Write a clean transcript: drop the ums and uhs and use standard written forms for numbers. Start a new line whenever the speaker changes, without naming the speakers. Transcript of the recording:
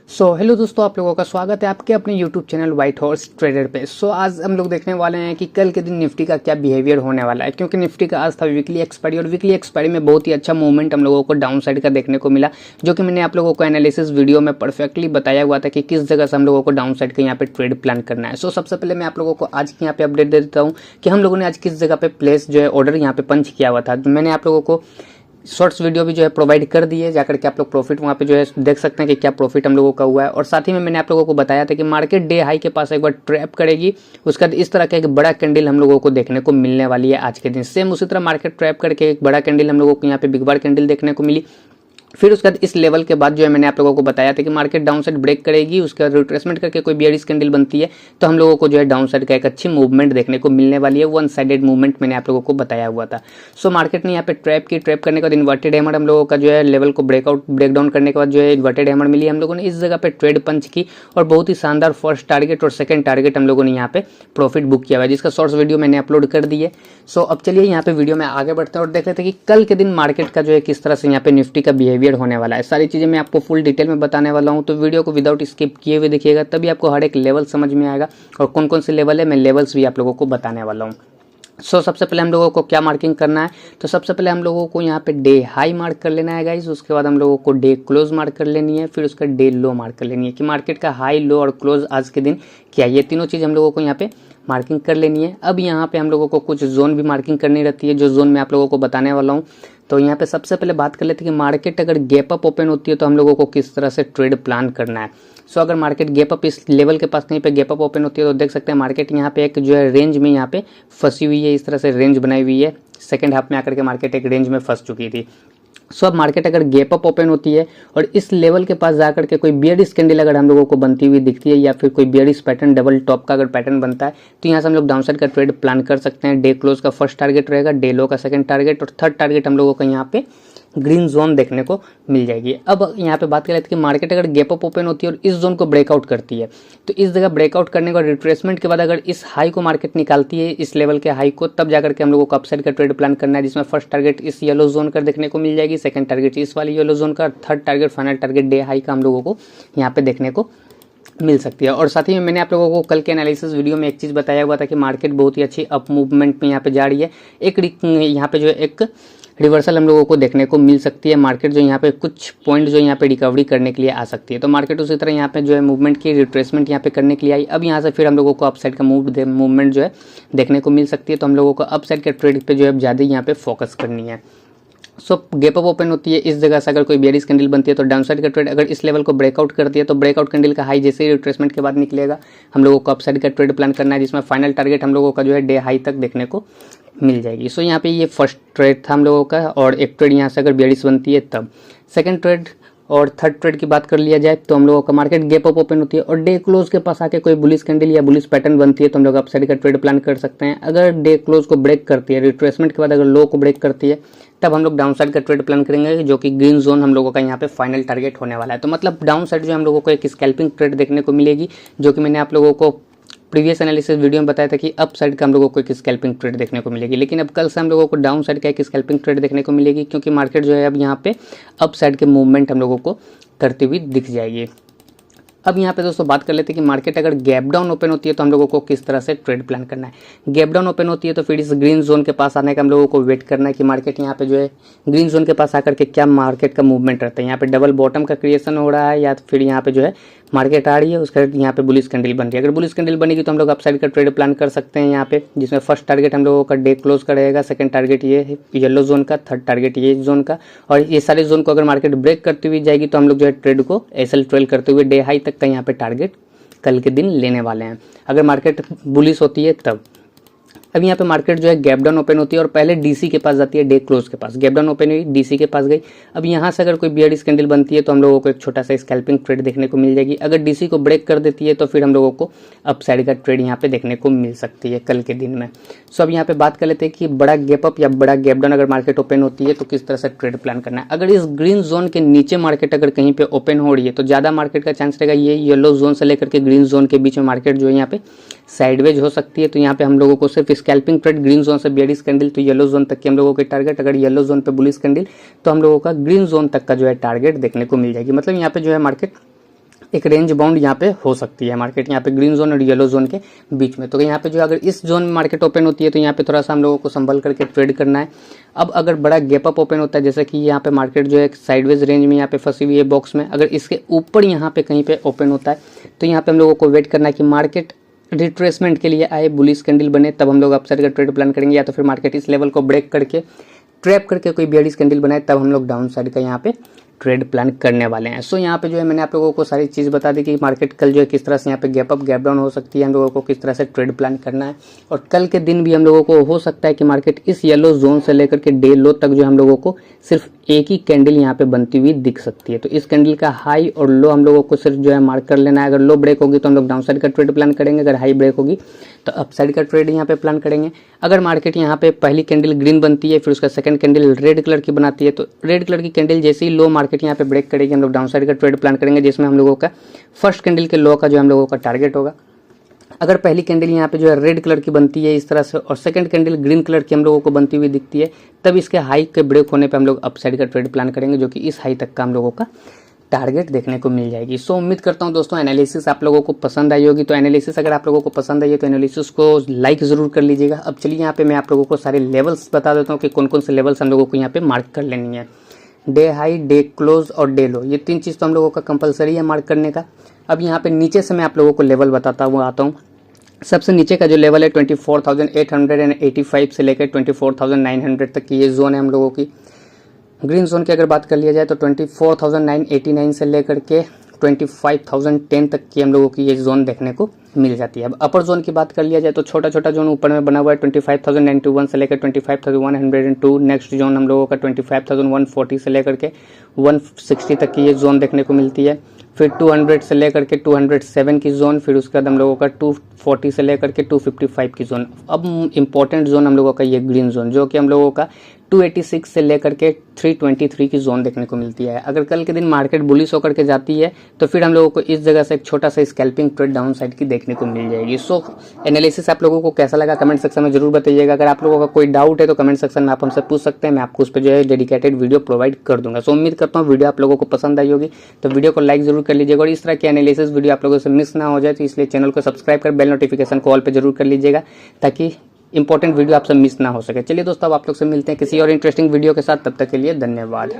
Hello दोस्तों, आप लोगों का स्वागत है आपके अपने YouTube channel white horse trader पे। आज हम लोग देखने वाले हैं कि कल के दिन निफ्टी का क्या बिहेवियर होने वाला है, क्योंकि निफ्टी का आज था वीकली एक्सपायरी और वीकली एक्सपायरी में बहुत ही अच्छा मूवमेंट हम लोगों को डाउन साइड का देखने को मिला, जो कि मैंने आप लोगों को एनालिसिस वीडियो में परफेक्टली बताया हुआ था कि किस जगह से हम लोगों को डाउन साइड का यहाँ पे ट्रेड प्लान करना है। सबसे पहले मैं आप लोगों को आज की यहाँ पे अपडेट दे देता हूँ कि हम लोगों ने आज किस जगह पे प्लेस जो है ऑर्डर यहाँ पे पंच किया हुआ था। मैंने आप लोगों को शॉर्ट्स वीडियो भी जो है प्रोवाइड कर दिए, जाकर के आप लोग प्रॉफिट वहाँ पे जो है देख सकते हैं कि क्या प्रॉफिट हम लोगों का हुआ है। और साथ ही में मैंने आप लोगों को बताया था कि मार्केट डे हाई के पास एक बार ट्रैप करेगी, उसके बाद इस तरह का एक बड़ा कैंडल हम लोगों को देखने को मिलने वाली है आज के दिन। सेम उसी तरह मार्केट ट्रैप करके एक बड़ा कैंडल हम लोगों को यहाँ पे बिग बार कैंडल देखने को मिली। फिर उसके बाद इस लेवल के बाद जो है मैंने आप लोगों को बताया था कि मार्केट डाउन साइड ब्रेक करेगी, उसके बाद रिट्रेसमेंट करके कोई बियरिश कैंडल बनती है तो हम लोगों को जो है डाउन साइड का एक अच्छी मूवमेंट देखने को मिलने वाली है। वन साइडेड मूवमेंट मैंने आप लोगों को बताया हुआ था। मार्केट ने यहाँ पे ट्रैप करने के बाद इन्वर्टेड हैमर हम लोगों का जो है लेवल को ब्रेकडाउन करने के बाद जो है इन्वर्टेड हैमर मिली। हम लोगों ने इस जगह पे ट्रेड पंच की और बहुत ही शानदार फर्स्ट टारगेट और सेकंड टारगेट हम लोगों ने यहाँ पे प्रॉफिट बुक किया हुआ है, जिसका शॉर्ट्स वीडियो मैंने अपलोड कर दिए। अब चलिए यहाँ पे वीडियो में आगे बढ़ते हैं और देख लेते हैं कि कल के दिन मार्केट का जो है किस तरह से यहाँ पे निफ्टी का बिहेवियर होने वाला है। सारी चीज़ें मैं आपको फुल डिटेल में बताने वाला हूं, तो वीडियो को विदाउट स्किप किए हुए देखिएगा, तभी आपको हर एक लेवल समझ में आएगा और कौन कौन से लेवल है मैं लेवल्स भी आप लोगों को बताने वाला हूं। सबसे पहले हम लोगों को क्या मार्किंग करना है, तो सबसे पहले हम लोगों को यहाँ पे डे हाई मार्क कर लेना है गाइस। उसके बाद हम लोगों को डे क्लोज मार्क कर लेनी है, फिर उसका डे लो मार्क कर लेनी है कि मार्केट का हाई लो और क्लोज आज के दिन क्या, ये तीनों चीज़ हम लोगों को यहाँ पे मार्किंग कर लेनी है। अब यहाँ पे हम लोगों को कुछ जोन भी मार्किंग करनी रहती है, जो जोन मैं आप लोगों को बताने वाला हूँ। तो यहाँ पे सबसे पहले बात कर लेते हैं कि मार्केट अगर गैप अप ओपन होती है तो हम लोगों को किस तरह से ट्रेड प्लान करना है। अगर मार्केट गैप अप इस लेवल के पास कहीं पे गैप अप ओपन होती है तो देख सकते हैं मार्केट यहाँ पे एक जो है रेंज में यहाँ पे फंसी हुई है, इस तरह से रेंज बनाई हुई है। सेकंड हाफ में आकर के मार्केट एक रेंज में फंस चुकी थी। अब मार्केट अगर गैप अप ओपन होती है और इस लेवल के पास जाकर के कोई बियरिश कैंडल अगर हम लोगों को बनती हुई दिखती है या फिर कोई बियरिश पैटर्न डबल टॉप का अगर पैटर्न बनता है तो यहाँ से हम लोग डाउनसाइड का ट्रेड प्लान कर सकते हैं। डे क्लोज का फर्स्ट टारगेट रहेगा, डे लो का सेकंड टारगेट और थर्ड टारगेट हम लोगों का यहाँ पे ग्रीन जोन देखने को मिल जाएगी। अब यहाँ पे बात कर लेते हैं कि मार्केट अगर गैप अप ओपन होती है और इस जोन को ब्रेकआउट करती है तो इस जगह ब्रेकआउट करने का रिट्रेसमेंट के बाद अगर इस हाई को मार्केट निकालती है, इस लेवल के हाई को, तब जाकर के हम लोगों को अपसाइड का ट्रेड प्लान करना है, जिसमें फर्स्ट टारगेट इस येलो जोन का देखने को मिल जाएगी, सेकंड टारगेट इस वाली येलो जोन का, third target final target day high का हम लोगों को यहाँ पे देखने को मिल सकती है। और साथ ही में मैंने आप लोगों को कल के एनालिसिस वीडियो में एक चीज़ बताया हुआ था कि मार्केट बहुत ही अच्छी अप मूवमेंट में यहाँ पे जा रही है। यहाँ पे जो है एक रिवर्सल हम लोगों को देखने को मिल सकती है। मार्केट जो यहाँ पे कुछ पॉइंट जो यहाँ पे रिकवरी करने के लिए आ सकती है, तो मार्केट उसी तरह यहाँ पे जो है मूवमेंट की रिट्रेसमेंट यहाँ पे करने के लिए आई। अब यहाँ से फिर हम लोगों को अपसाइड का मूवमेंट जो है देखने को मिल सकती है, तो हम लोगों को अपसाइड के ट्रेड पे जो है ज़्यादा यहाँ पे फोकस करनी है। गैप अप ओपन होती है, इस जगह से अगर कोई बेयरिश कैंडल बनती है तो डाउनसाइड का ट्रेड अगर इस लेवल को ब्रेकआउट करती है तो ब्रेकआउट कैंडल का हाई जैसे ही रिट्रेसमेंट के बाद निकलेगा हम लोगों को अपसाइड का ट्रेड प्लान करना है, जिसमें फाइनल टारगेट हम लोगों का जो है डे हाई तक देखने को मिल जाएगी। यहाँ पे ये फर्स्ट ट्रेड था हम लोगों का, और एक ट्रेड यहाँ से अगर बेयरिश बनती है तब। सेकंड ट्रेड और थर्ड ट्रेड की बात कर लिया जाए तो हम लोगों का मार्केट गैप अप ओपन होती है और डे क्लोज के पास आके कोई बुलिश कैंडल या बुलिश पैटर्न बनती है तो हम लोग अपसाइड का ट्रेड प्लान कर सकते हैं। अगर डे क्लोज को ब्रेक करती है, रिट्रेसमेंट के बाद अगर लो को ब्रेक करती है, तब हम लोग डाउन साइड का ट्रेड प्लान करेंगे, जो कि ग्रीन जोन हम लोगों का यहाँ पे फाइनल टारगेट होने वाला है। तो मतलब डाउन साइड जो हम लोगों को एक स्कैल्पिंग ट्रेड देखने को मिलेगी, जो कि मैंने आप लोगों को प्रीवियस एनालिसिस वीडियो में बताया था कि अप साइड का हम लोगों को एक स्कैल्पिंग ट्रेड देखने को मिलेगी, लेकिन अब कल से हम लोगों को डाउन साइड का एक स्कैल्पिंग ट्रेड देखने को मिलेगी, क्योंकि मार्केट जो है अब यहाँ पे अप साइड के मूवमेंट हम लोगों को करती हुई दिख जाएगी। अब यहाँ पे दोस्तों बात कर लेते हैं कि मार्केट अगर गैप डाउन ओपन होती है तो हम लोगों को किस तरह से ट्रेड प्लान करना है। गैप डाउन ओपन होती है तो फिर इस ग्रीन जोन के पास आने का हम लोगों को वेट करना है कि मार्केट यहाँ पे जो है ग्रीन जोन के पास आकर के क्या मार्केट का मूवमेंट रहता है। यहाँ पे डबल बॉटम का क्रिएशन हो रहा है या फिर यहाँ पे जो है मार्केट आ रही है, उसके यहाँ पे बुलिश कैंडल बन रही है। अगर बुलिश कैंडल बनेगी तो हम लोग अपसाइड का ट्रेड प्लान कर सकते हैं यहाँ पे, जिसमें फर्स्ट टारगेट हम लोगों का डे क्लोज का रहेगा, सेकंड टारगेट ये येलो जोन का, थर्ड टारगेट ये जोन का, और ये सारे जोन को अगर मार्केट ब्रेक करती हुई जाएगी तो हम लोग जो है ट्रेड को एसएल ट्रेल करते हुए डे हाई तक का यहाँ पे टारगेट कल के दिन लेने वाले हैं, अगर मार्केट बुलिश होती है तब। अब यहाँ पे मार्केट जो है गैप डाउन ओपन होती है और पहले डीसी के पास जाती है, डे क्लोज के पास। गैप डाउन ओपन हुई, डीसी के पास गई। अब यहाँ से अगर कोई बियरिश कैंडल बनती है तो हम लोगों को एक छोटा सा स्कैल्पिंग ट्रेड देखने को मिल जाएगी। अगर डीसी को ब्रेक कर देती है तो फिर हम लोगों को अपसाइड का ट्रेड यहाँ पे देखने को मिल सकती है कल के दिन में। अब यहाँ पे बात कर लेते हैं कि बड़ा गैप अप या बड़ा गैप डाउन अगर मार्केट ओपन होती है तो किस तरह से ट्रेड प्लान करना है। अगर इस ग्रीन जोन के नीचे मार्केट अगर कहीं पे ओपन हो रही है तो ज़्यादा मार्केट का चांस रहेगा ये येलो जोन से लेकर के ग्रीन जोन के बीच में मार्केट जो है यहाँ पे साइडवेज हो सकती है। तो यहाँ पे हम लोगों को सिर्फ स्कैल्पिंग ट्रेड ग्रीन जोन से बेयरिश कैंडल तो येलो जोन तक की हम लोगों के टारगेट, अगर येलो जोन पे बुलिश कैंडल तो हम लोगों का ग्रीन जोन तक का जो है टारगेट देखने को मिल जाएगी। मतलब यहाँ पे जो है मार्केट एक रेंज बाउंड यहाँ पे हो सकती है मार्केट, यहाँ पे ग्रीन जोन और येलो जोन के बीच में। तो यहाँ पे जो अगर इस जोन में मार्केट ओपन होती है तो यहाँ पे थोड़ा सा हम लोगों को संभल करके ट्रेड करना है। अब अगर बड़ा गैप अप ओपन होता है, जैसे कि यहाँ पे मार्केट जो है साइडवेज रेंज में यहाँ पे फंसी हुई है बॉक्स में, अगर इसके ऊपर यहाँ पे कहीं पे ओपन होता है तो यहाँ पे हम लोगों को वेट करना है कि मार्केट रिट्रेसमेंट के लिए आए, बुलिश कैंडल बने, तब हम लोग अपसाइड का ट्रेड प्लान करेंगे। या तो फिर मार्केट इस लेवल को ब्रेक करके ट्रैप करके कोई बेयरिश कैंडल बनाए, तब हम लोग डाउन साइड का यहाँ पे ट्रेड प्लान करने वाले हैं। सो यहाँ पे जो है मैंने आप लोगों को सारी चीज़ बता दी कि मार्केट कल जो है किस तरह से यहाँ पे गैप अप गैप डाउन हो सकती है, हम लोगों को किस तरह से ट्रेड प्लान करना है। और कल के दिन भी हम लोगों को हो सकता है कि मार्केट इस येलो जोन से लेकर के डे लो तक जो हम लोगों को सिर्फ एक ही कैंडल यहाँ पे बनती हुई दिख सकती है। तो इस कैंडल का हाई और लो हम लोगों को सिर्फ जो है मार्क कर लेना है। अगर लो ब्रेक होगी तो हम लोग डाउन साइड का ट्रेड प्लान करेंगे, अगर हाई ब्रेक होगी तो अप साइड का ट्रेड यहाँ पे प्लान करेंगे। अगर मार्केट यहाँ पे पहली कैंडल ग्रीन बनती है, फिर उसका सेकंड कैंडल रेड कलर की बनाती है, तो रेड कलर की कैंडल जैसे ही लो मार्केट यहाँ पे ब्रेक करेगी, हम लोग डाउन साइड का ट्रेड प्लान करेंगे, जिसमें हम लोगों का फर्स्ट कैंडल के लो का जो हम लोगों का टारगेट होगा। अगर पहली कैंडल यहाँ पे जो है रेड कलर की बनती है इस तरह से और सेकंड कैंडल ग्रीन कलर की हम लोगों को बनती हुई दिखती है, तब इसके हाई के ब्रेक होने पे हम लोग अप साइड का ट्रेड प्लान करेंगे, जो कि इस हाई तक का हम लोगों का टारगेट देखने को मिल जाएगी। सो उम्मीद करता हूँ दोस्तों एनालिसिस आप लोगों को पसंद आई होगी। तो एनालिसिस अगर आप लोगों को पसंद आई है तो एनालिसिस को लाइक ज़रूर कर लीजिएगा। अब चलिए यहाँ पे मैं आप लोगों को सारे लेवल्स बता देता हूँ कि कौन कौन से लेवल्स हम लोगों को यहाँ पे मार्क कर लेनी है। डे हाई, डे क्लोज और डे लो, ये तीन चीज़ तो हम लोगों का कंपलसरी है मार्क करने का। अब यहाँ पे नीचे से मैं आप लोगों को लेवल बताता हुआ आता हूँ। सबसे नीचे का जो लेवल है 24,885 से लेकर 24,900 तक की ये जोन है हम लोगों की। ग्रीन जोन की अगर बात कर लिया जाए तो 24,989 से लेकर के 25,010 तक की हम लोगों की ये जोन देखने को मिल जाती है। अब अपर जोन की बात कर लिया जाए तो छोटा छोटा जोन ऊपर में बना हुआ है 25,091 से लेकर 25,102। नेक्स्ट जोन हम लोगों का 25,140 से लेकर के 160 तक की ये जोन देखने को मिलती है। फिर 200 से लेकर के 207 की जोन, फिर उसके बाद हम लोगों का 240 से लेकर के 255 की जोन। अब इम्पोर्टेंट जोन हम लोगों का ये ग्रीन जोन, जो कि हम लोगों का 286 से लेकर के 323 की जोन देखने को मिलती है। अगर कल के दिन मार्केट बुलिश होकर के जाती है तो फिर हम लोगों को इस जगह से एक छोटा सा स्कैल्पिंग ट्रेड डाउन साइड की देखने को मिल जाएगी। सो एनालिसिस आप लोगों को कैसा लगा कमेंट सेक्शन में जरूर बताइएगा। अगर आप लोगों का कोई डाउट है तो कमेंट सेक्शन में आप हमसे पूछ सकते हैं, मैं आपको उस पर जो है डेडिकेटेड वीडियो प्रोवाइड कर दूंगा। सो उम्मीद करता हूँ वीडियो आप लोगों को पसंद आई होगी, तो वीडियो को लाइक जरूर कर लीजिएगा। और इस तरह की एनालिसिस वीडियो आप लोगों से मिस ना हो जाए तो इसलिए चैनल को सब्सक्राइब कर बेल नोटिफिकेशन को ऑल पे जरूर कर लीजिएगा, ताकि इंपॉर्टेंट वीडियो आपसे मिस ना हो सके। चलिए दोस्तों, अब आप लोग से मिलते हैं किसी और इंटरेस्टिंग वीडियो के साथ, तब तक के लिए धन्यवाद।